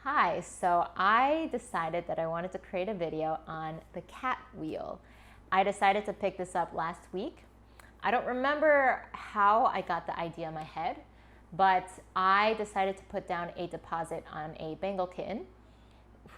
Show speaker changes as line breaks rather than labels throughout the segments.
Hi, so I decided that I wanted to create a video on the cat wheel. I decided to pick this up last week. I don't remember how I got the idea in my head, but I decided to put down a deposit on a Bengal kitten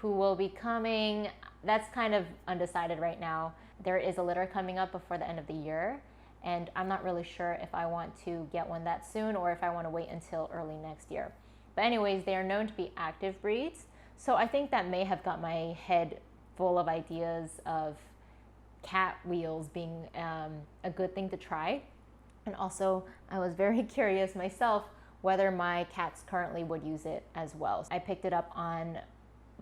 who will be coming. That's kind of undecided right now. There is a litter coming up before the end of the year, and I'm not really sure if I want to get one that soon or if I want to wait until early next year. But anyways, they are known to be active breeds, so I think that may have got my head full of ideas of cat wheels being a good thing to try. And also, I was very curious myself whether my cats currently would use it as well. I picked it up on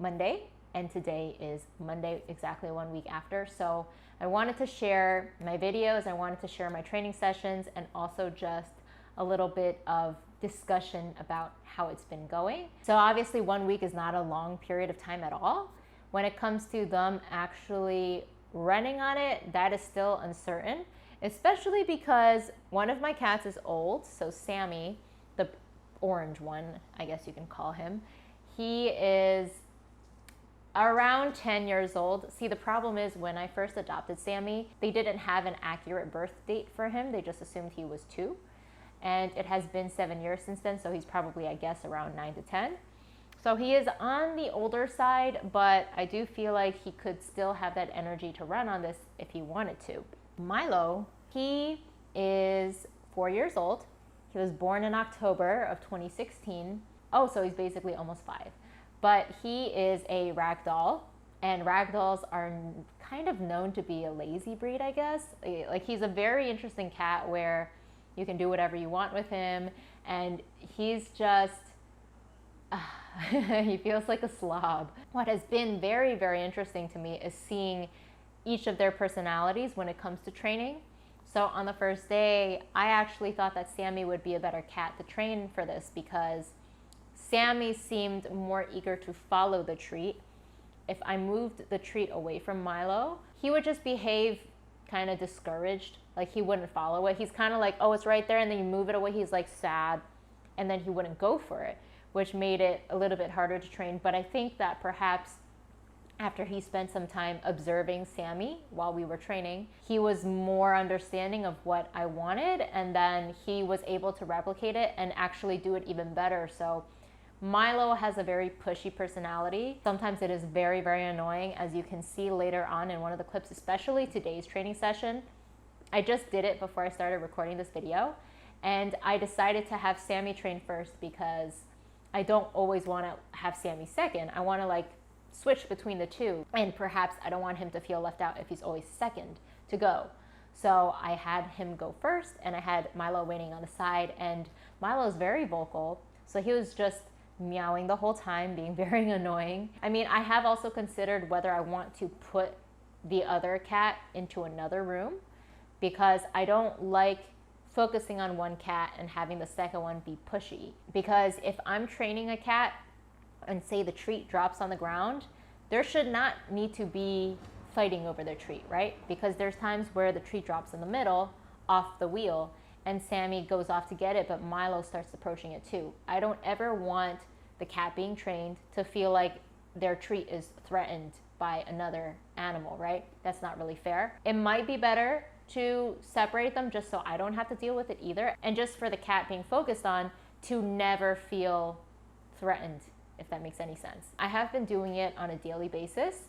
Monday, and today is Monday, exactly 1 week after. So I wanted to share my videos, I wanted to share my training sessions, and also just a little bit of discussion about how it's been going. So obviously 1 week is not a long period of time at all. When it comes to them actually running on it, that is still uncertain, especially because one of my cats is old. So Sammy, the orange one, I guess you can call him, he is around 10 years old. See, the problem is when I first adopted Sammy, they didn't have an accurate birth date for him. They just assumed he was 2. And it has been 7 years since then, so he's probably, I guess, around 9 to 10. So he is on the older side, but I do feel like he could still have that energy to run on this if he wanted to. Milo, he is 4 years old. He was born in October of 2016. Oh, so he's basically almost 5. But he is a Ragdoll, and Ragdolls are kind of known to be a lazy breed, I guess. Like, he's a very interesting cat where you can do whatever you want with him, and he's just, he feels like a slob. What has been very, very interesting to me is seeing each of their personalities when it comes to training. So on the first day, I actually thought that Sammy would be a better cat to train for this because Sammy seemed more eager to follow the treat. If I moved the treat away from Milo, he would just behave kind of discouraged, like he wouldn't follow it. He's kind of like, oh, it's right there, and then you move it away, he's like sad, and then he wouldn't go for it, which made it a little bit harder to train. But I think that perhaps after he spent some time observing Sammy while we were training, he was more understanding of what I wanted, and then he was able to replicate it and actually do it even better. So Milo has a very pushy personality. Sometimes it is very, very annoying, as you can see later on in one of the clips, especially today's training session. I just did it before I started recording this video, and I decided to have Sammy train first because I don't always want to have Sammy second. I want to like switch between the two, and perhaps I don't want him to feel left out if he's always second to go. So I had him go first, and I had Milo waiting on the side, and Milo is very vocal, so he was just meowing the whole time, being very annoying. I mean, I have also considered whether I want to put the other cat into another room because I don't like focusing on one cat and having the second one be pushy. Because if I'm training a cat and say the treat drops on the ground, there should not need to be fighting over the treat, right? Because there's times where the treat drops in the middle off the wheel and Sammy goes off to get it, but Milo starts approaching it too. I don't ever want the cat being trained to feel like their treat is threatened by another animal, right? That's not really fair. It might be better to separate them just so I don't have to deal with it either, and just for the cat being focused on to never feel threatened, if that makes any sense. I have been doing it on a daily basis,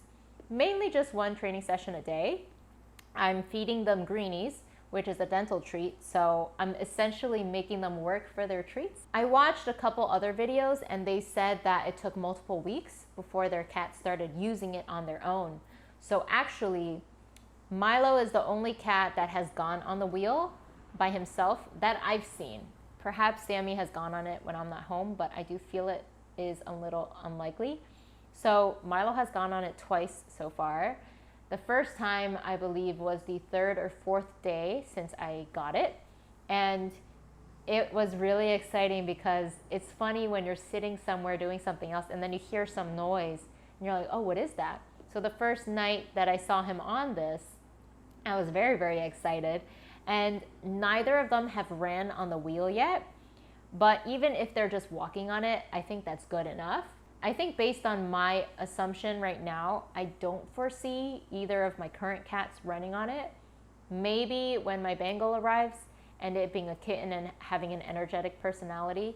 mainly just one training session a day. I'm feeding them greenies, which is a dental treat, so I'm essentially making them work for their treats. I watched a couple other videos and they said that it took multiple weeks before their cat started using it on their own. So actually, Milo is the only cat that has gone on the wheel by himself that I've seen. Perhaps Sammy has gone on it when I'm not home, but I do feel it is a little unlikely. So Milo has gone on it twice so far. The first time, I believe, was the 3rd or 4th day since I got it. And it was really exciting because it's funny when you're sitting somewhere doing something else and then you hear some noise and you're like, oh, what is that? So the first night that I saw him on this, I was very, very excited. And neither of them have ran on the wheel yet. But even if they're just walking on it, I think that's good enough. I think based on my assumption right now, I don't foresee either of my current cats running on it. Maybe when my Bengal arrives and it being a kitten and having an energetic personality,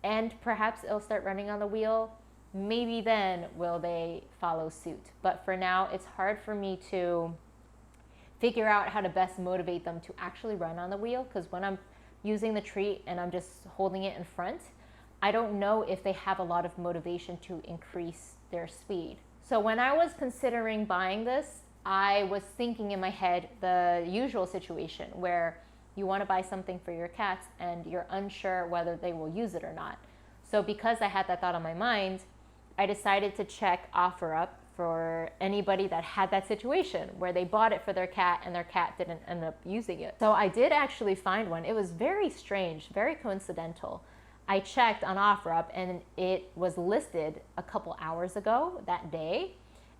and perhaps it'll start running on the wheel, maybe then will they follow suit. But for now, it's hard for me to figure out how to best motivate them to actually run on the wheel, because when I'm using the treat and I'm just holding it in front, I don't know if they have a lot of motivation to increase their speed. So when I was considering buying this, I was thinking in my head the usual situation where you want to buy something for your cats and you're unsure whether they will use it or not. So because I had that thought on my mind, I decided to check OfferUp for anybody that had that situation where they bought it for their cat and their cat didn't end up using it. So I did actually find one. It was very strange, very coincidental. I checked on OfferUp and it was listed a couple hours ago that day.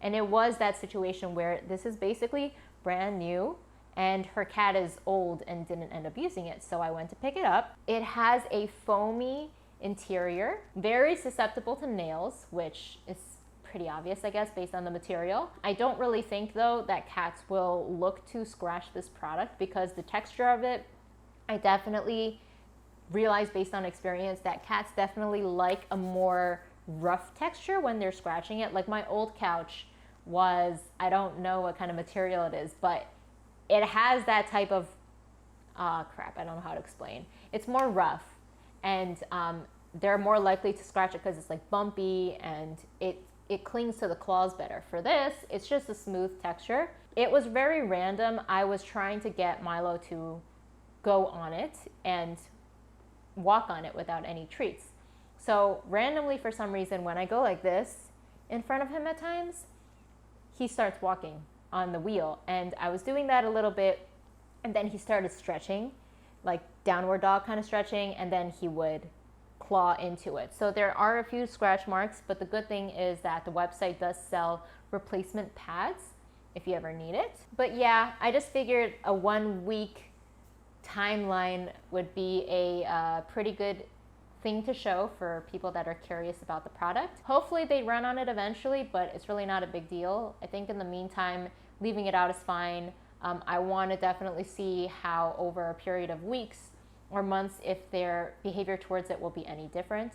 And it was that situation where this is basically brand new and her cat is old and didn't end up using it. So I went to pick it up. It has a foamy interior, very susceptible to nails, which is pretty obvious, I guess, based on the material. I don't really think, though, that cats will look to scratch this product because the texture of it, I definitely realized based on experience that cats definitely like a more rough texture when they're scratching it. Like my old couch was, I don't know what kind of material it is, but it has that type of, I don't know how to explain. It's more rough and they're more likely to scratch it because it's like bumpy and it clings to the claws better. For this, it's just a smooth texture. It was very random. I was trying to get Milo to go on it and walk on it without any treats. So randomly, for some reason, when I go like this in front of him at times, he starts walking on the wheel. And I was doing that a little bit, and then he started stretching, like downward dog kind of stretching, and then he would claw into it. So there are a few scratch marks, but the good thing is that the website does sell replacement pads if you ever need it. But yeah, I just figured a 1 week timeline would be a pretty good thing to show for people that are curious about the product. Hopefully they run on it eventually, but it's really not a big deal. I think in the meantime, leaving it out is fine. I want to definitely see how over a period of weeks or months if their behavior towards it will be any different.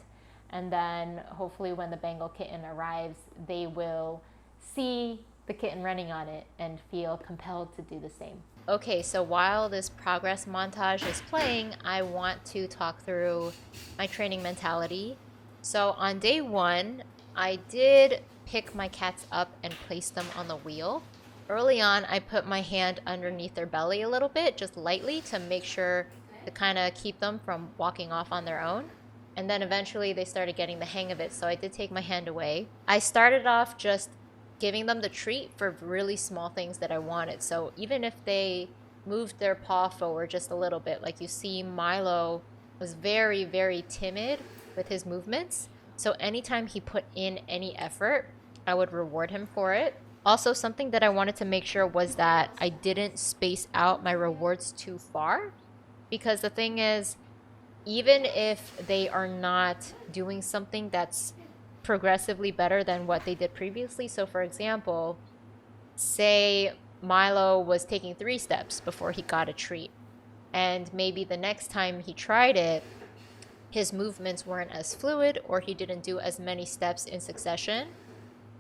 And then hopefully when the Bengal kitten arrives, they will see the kitten running on it and feel compelled to do the same. Okay, so while this progress montage is playing, I want to talk through my training mentality. So on day 1, I did pick my cats up and place them on the wheel. Early on, I put my hand underneath their belly a little bit, just lightly, to make sure to kind of keep them from walking off on their own. And then eventually they started getting the hang of it, so I did take my hand away. I started off just giving them the treat for really small things that I wanted. So even if they moved their paw forward just a little bit, like you see Milo was very, very timid with his movements. So anytime he put in any effort, I would reward him for it. Also, something that I wanted to make sure was that I didn't space out my rewards too far. Because the thing is, even if they are not doing something that's progressively better than what they did previously. So for example, say Milo was taking 3 steps before he got a treat, and maybe the next time he tried it, his movements weren't as fluid or he didn't do as many steps in succession.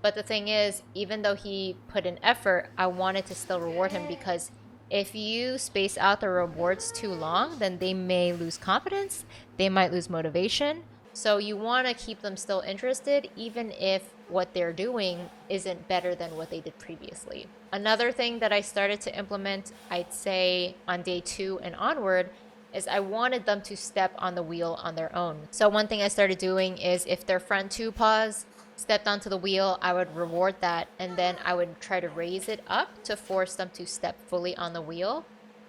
But the thing is, even though he put in effort, I wanted to still reward him, because if you space out the rewards too long, then they may lose confidence, they might lose motivation. So you want to keep them still interested, even if what they're doing isn't better than what they did previously. Another thing that I started to implement, I'd say on day 2 and onward, is I wanted them to step on the wheel on their own. So one thing I started doing is if their front 2 paws stepped onto the wheel, I would reward that, and then I would try to raise it up to force them to step fully on the wheel.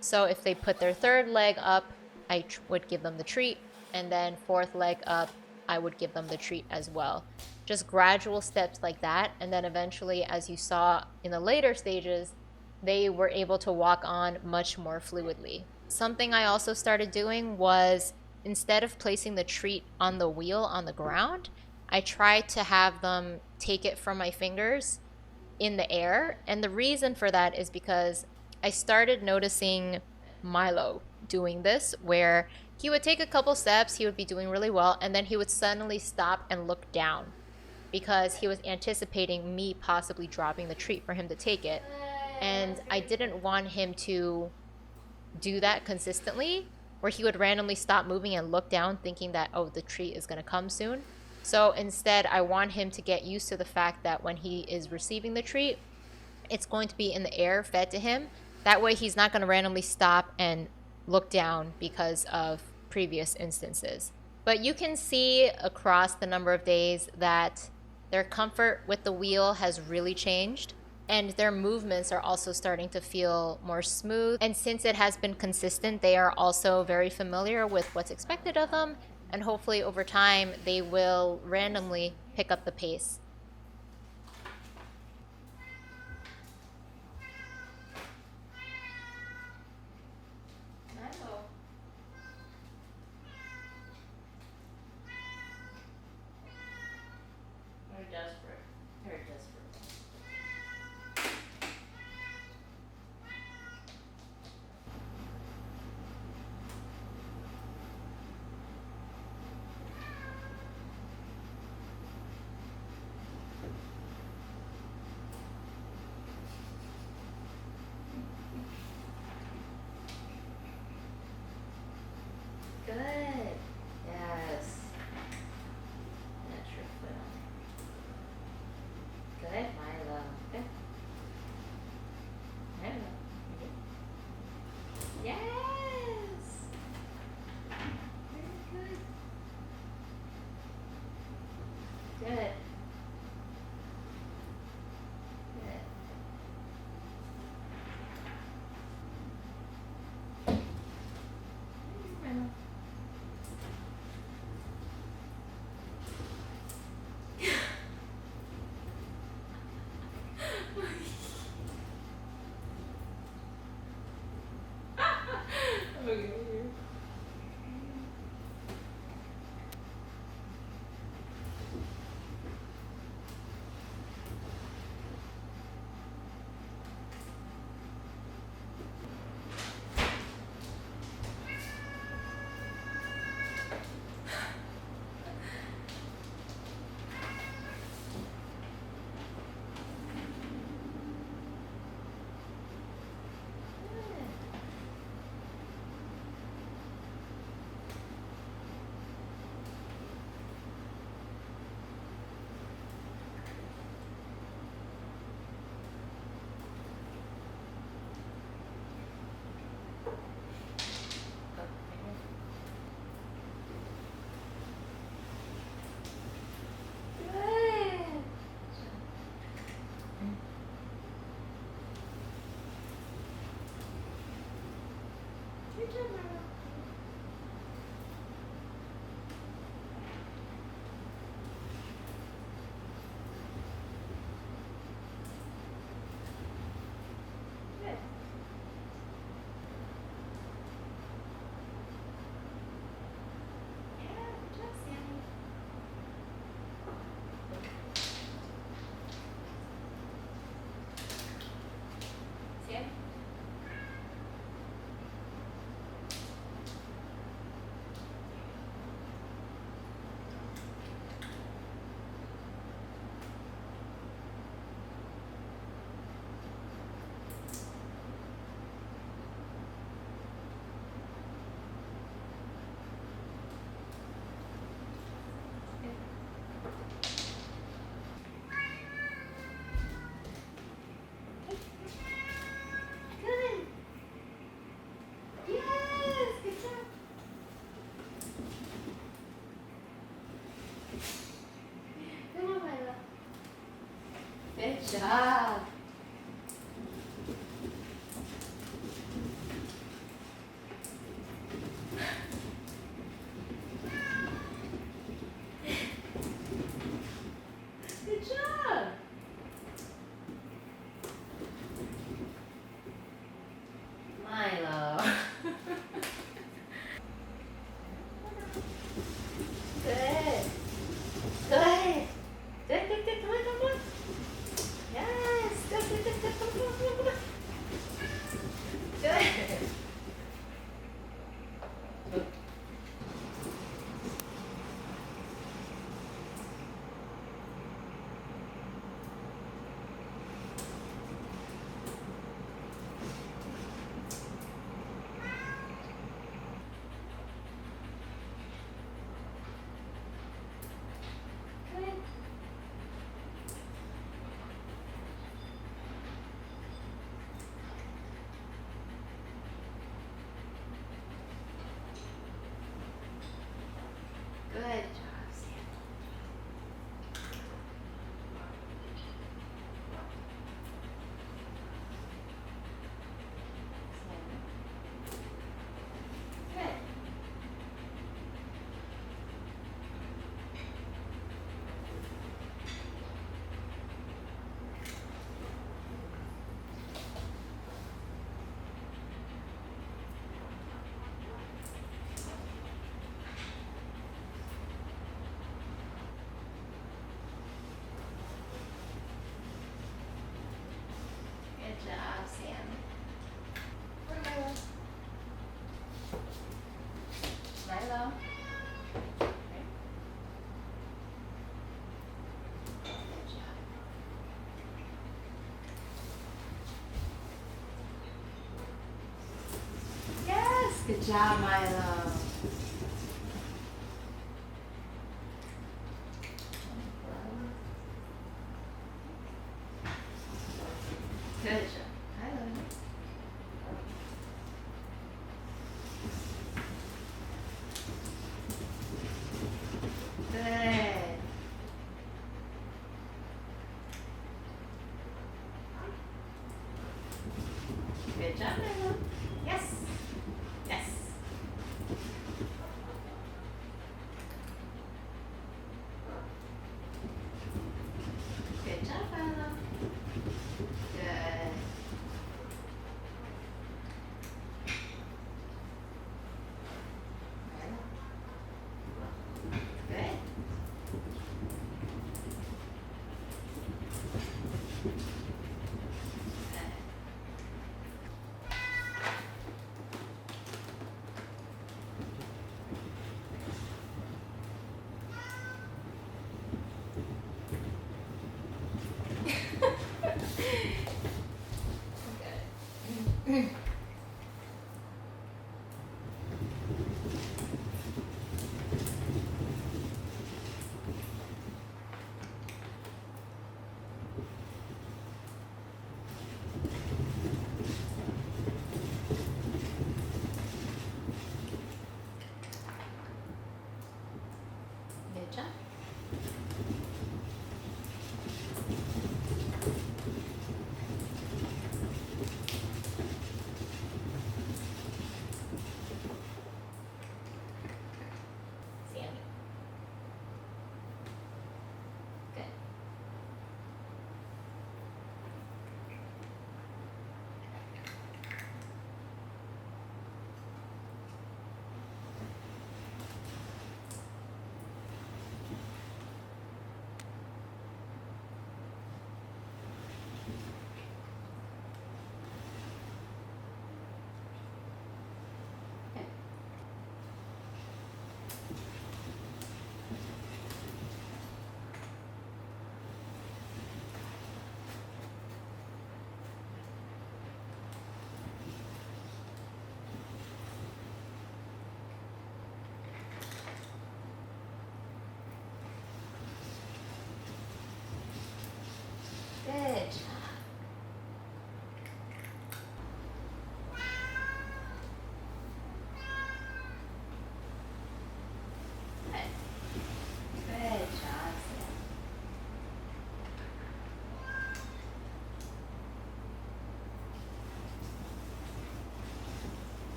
So if they put their 3rd leg up, I would give them the treat, and then 4th leg up, I would give them the treat as well. Just gradual steps like that, and then eventually, as you saw in the later stages, they were able to walk on much more fluidly. Something I also started doing was, instead of placing the treat on the wheel on the ground, I try to have them take it from my fingers in the air. And the reason for that is because I started noticing Milo doing this, where he would take a couple steps, he would be doing really well, and then he would suddenly stop and look down because he was anticipating me possibly dropping the treat for him to take it. And I didn't want him to do that consistently, where he would randomly stop moving and look down thinking that, oh, the treat is going to come soon. So instead, I want him to get used to the fact that when he is receiving the treat, it's going to be in the air, fed to him. That way he's not going to randomly stop and look down because of previous instances. But you can see across the number of days that their comfort with the wheel has really changed, and their movements are also starting to feel more smooth. And since it has been consistent, they are also very familiar with what's expected of them, and hopefully over time they will randomly pick up the pace. Good. Yes. That's your foot on. Good, Milo. Good. Milo. Yes. Very good. Good. Good. Milo. Good job. Good job. Milo. Good. Good. Good job, Milo. Good job. Milo. Good. Good job, Milo. Yes. Yes. Good job, Milo.